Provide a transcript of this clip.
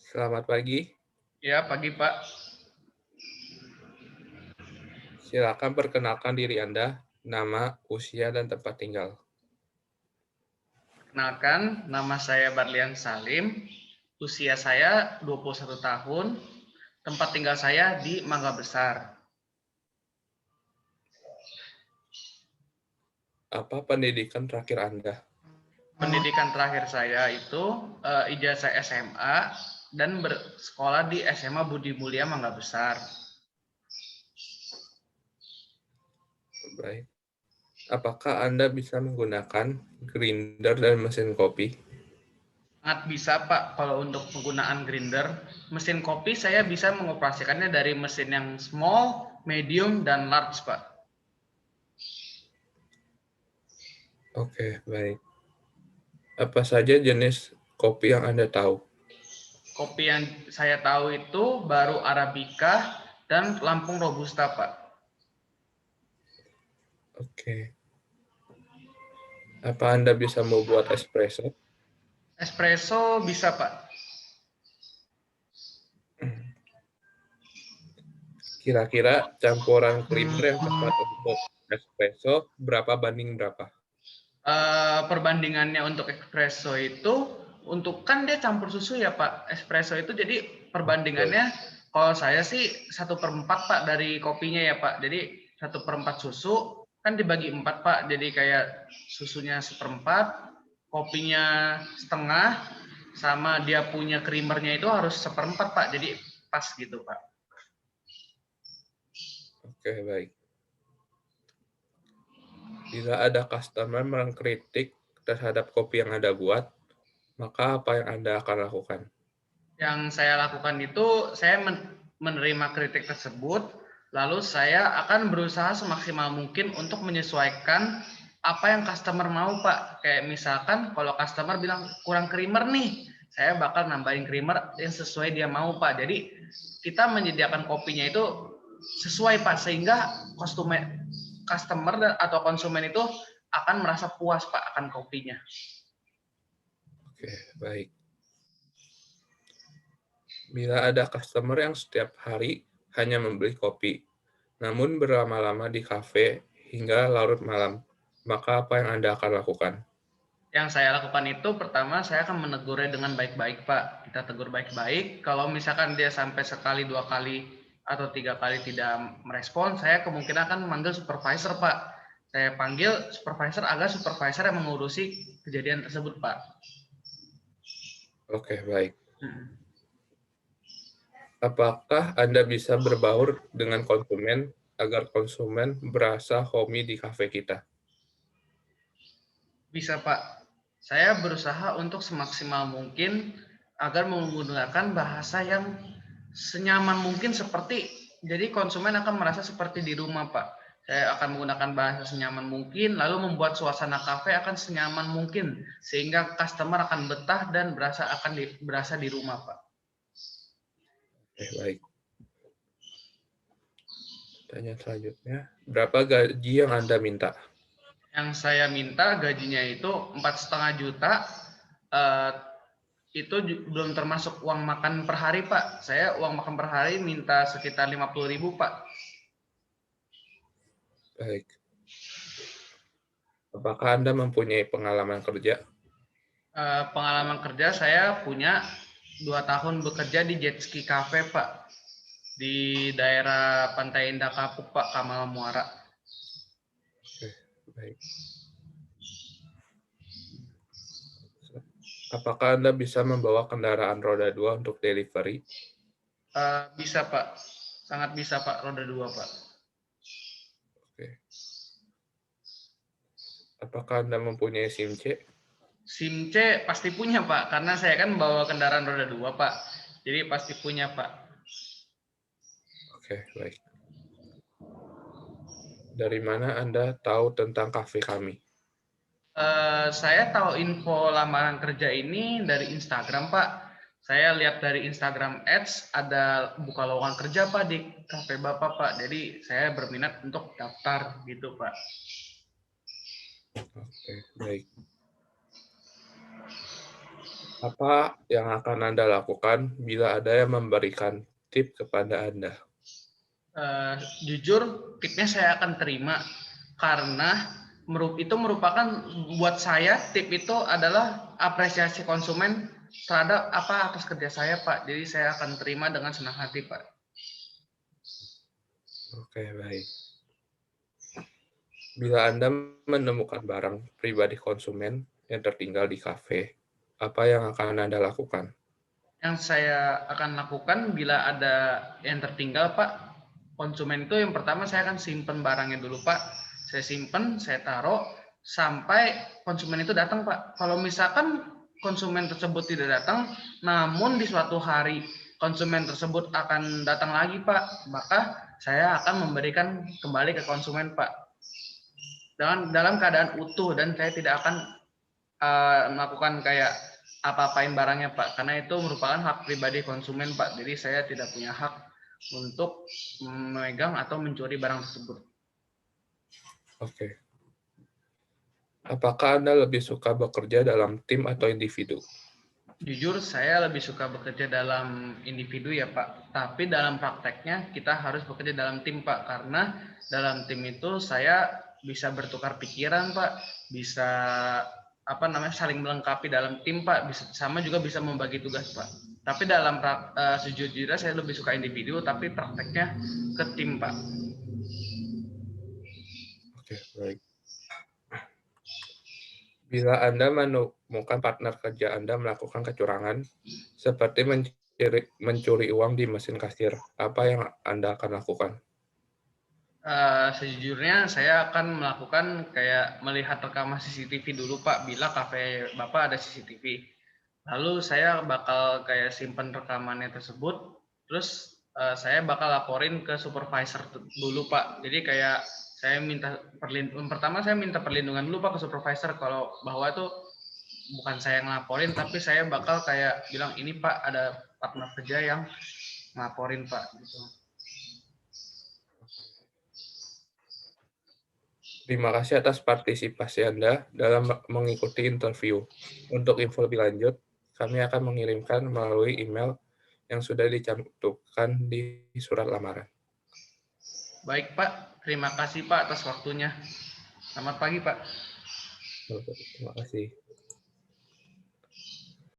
Selamat pagi, Ya, pagi Pak. silakan perkenalkan diri Anda, nama, usia, dan tempat tinggal. Kenalkan, nama saya Barlian Salim. Usia saya 21 tahun. Tempat tinggal saya di Mangga Besar. Apa pendidikan terakhir Anda? Pendidikan terakhir saya itu ijazah SMA dan bersekolah di SMA Budi Mulia Mangga Besar. Baik. Apakah Anda bisa menggunakan grinder dan mesin kopi? Sangat bisa Pak kalau untuk penggunaan grinder. Mesin kopi saya bisa mengoperasikannya dari mesin yang small, medium, dan large Pak. Oke, baik. Apa saja jenis kopi yang Anda tahu? Kopi yang saya tahu itu baru Arabica dan Lampung Robusta, Pak. Oke. Apa Anda bisa membuat espresso? Espresso bisa, Pak. Kira-kira campuran creamer yang tepat untuk espresso berapa banding berapa? Perbandingannya untuk espresso itu, untuk kan dia campur susu ya, Pak. Espresso itu jadi Betul. perbandingannya, kalau saya sih 1/4 Pak dari kopinya ya, Pak. Jadi 1/4 susu kan dibagi 4 Pak. Jadi kayak susunya 1/4, kopinya setengah, sama dia punya creamernya itu harus 1/4 Pak. Jadi pas gitu Pak. Oke, baik. Bila ada customer mengkritik terhadap kopi yang Anda buat, maka apa yang Anda akan lakukan? Yang saya lakukan itu saya menerima kritik tersebut, lalu saya akan berusaha semaksimal mungkin untuk menyesuaikan apa yang customer mau Pak. Kayak misalkan kalau customer bilang kurang creamer nih, saya bakal nambahin creamer yang sesuai dia mau Pak. Jadi kita menyediakan kopinya itu sesuai Pak, sehingga customer atau konsumen itu akan merasa puas Pak akan kopinya. Oke, baik. Bila ada customer yang setiap hari hanya membeli kopi, namun berlama-lama di kafe hingga larut malam, maka apa yang Anda akan lakukan? Yang saya lakukan itu pertama saya akan menegurnya dengan baik-baik Pak. Kita tegur baik-baik. Kalau misalkan dia sampai sekali, 2 kali, atau 3 kali tidak merespon, saya kemungkinan akan memanggil supervisor Pak. Saya panggil supervisor agar supervisor yang mengurusi kejadian tersebut Pak. Oke, baik. Apakah Anda bisa berbaur dengan konsumen agar konsumen berasa homey di kafe kita? Bisa Pak. Saya berusaha untuk semaksimal mungkin agar menggunakan bahasa yang senyaman mungkin, seperti jadi konsumen akan merasa seperti di rumah Pak. Saya akan menggunakan bahasa senyaman mungkin, lalu membuat suasana kafe akan senyaman mungkin sehingga customer akan betah dan berasa di rumah Pak. Oke, baik. Pertanyaan selanjutnya, berapa gaji yang Anda minta? Yang saya minta gajinya itu 4,5 juta. eh, itu belum termasuk uang makan per hari Pak. Saya uang makan per hari minta sekitar 50.000 Pak. Baik. Apakah Anda mempunyai pengalaman kerja? Pengalaman kerja saya punya 2 tahun bekerja di Jet Ski Cafe Pak, di daerah Pantai Indah Kapuk Pak, Kamal Muara. Oke, baik. Apakah Anda bisa membawa kendaraan roda 2 untuk delivery? Bisa Pak, sangat bisa Pak, roda 2 Pak. Oke. Apakah Anda mempunyai SIM C? SIM C pasti punya Pak, karena saya kan bawa kendaraan roda 2 Pak, jadi pasti punya Pak. Oke, baik. Dari mana Anda tahu tentang kafe kami? Saya tahu info lamaran kerja ini dari Instagram Pak. Saya lihat dari Instagram Ads ada buka lowongan kerja Pak di kafe Bapak Pak. Jadi saya berminat untuk daftar gitu Pak. Oke, baik. Apa yang akan Anda lakukan bila ada yang memberikan tip kepada Anda? Eh, Jujur, tipnya saya akan terima karena itu merupakan buat saya tip itu adalah apresiasi konsumen terhadap apa atas kerja saya, Pak. Jadi saya akan terima dengan senang hati, Pak. Oke, baik. Bila Anda menemukan barang pribadi konsumen yang tertinggal di kafe, apa yang akan Anda lakukan? Yang saya akan lakukan bila ada yang tertinggal, Pak, konsumen itu yang pertama saya akan simpen barangnya dulu, Pak. Saya simpen, saya taruh sampai konsumen itu datang, Pak. Kalau misalkan konsumen tersebut tidak datang, namun di suatu hari konsumen tersebut akan datang lagi, Pak, maka saya akan memberikan kembali ke konsumen, Pak. Dalam keadaan utuh dan saya tidak akan melakukan kayak apa-apain barangnya, Pak, karena itu merupakan hak pribadi konsumen, Pak. Jadi saya tidak punya hak untuk memegang atau mencuri barang tersebut. Oke. Apakah Anda lebih suka bekerja dalam tim atau individu? Jujur saya lebih suka bekerja dalam individu ya, Pak. Tapi dalam prakteknya kita harus bekerja dalam tim, Pak, karena dalam tim itu saya bisa bertukar pikiran, Pak, bisa saling melengkapi dalam tim, Pak, bisa sama juga bisa membagi tugas, Pak. Tapi dalam sejujurnya saya lebih suka individu, tapi prakteknya ke tim, Pak. Oke, baik. Bila Anda menemukan partner kerja Anda melakukan kecurangan, seperti mencuri uang di mesin kasir, apa yang Anda akan lakukan? Sejujurnya saya akan melakukan kayak melihat rekaman CCTV dulu, Pak, bila kafe Bapak ada CCTV. Lalu saya bakal kayak simpen rekamannya tersebut, terus saya bakal laporin ke supervisor dulu, Pak. Jadi kayak saya minta pertama saya minta perlindungan dulu, Pak, ke supervisor kalau bahwa itu bukan saya yang ngelaporin, tapi saya bakal kayak bilang ini, Pak, ada partner kerja yang ngelaporin, Pak, gitu. Terima kasih atas partisipasi Anda dalam mengikuti interview. Untuk info lebih lanjut, kami akan mengirimkan melalui email yang sudah dicantumkan di surat lamaran. Baik, Pak, terima kasih, Pak, atas waktunya. Selamat pagi, Pak. Terima kasih.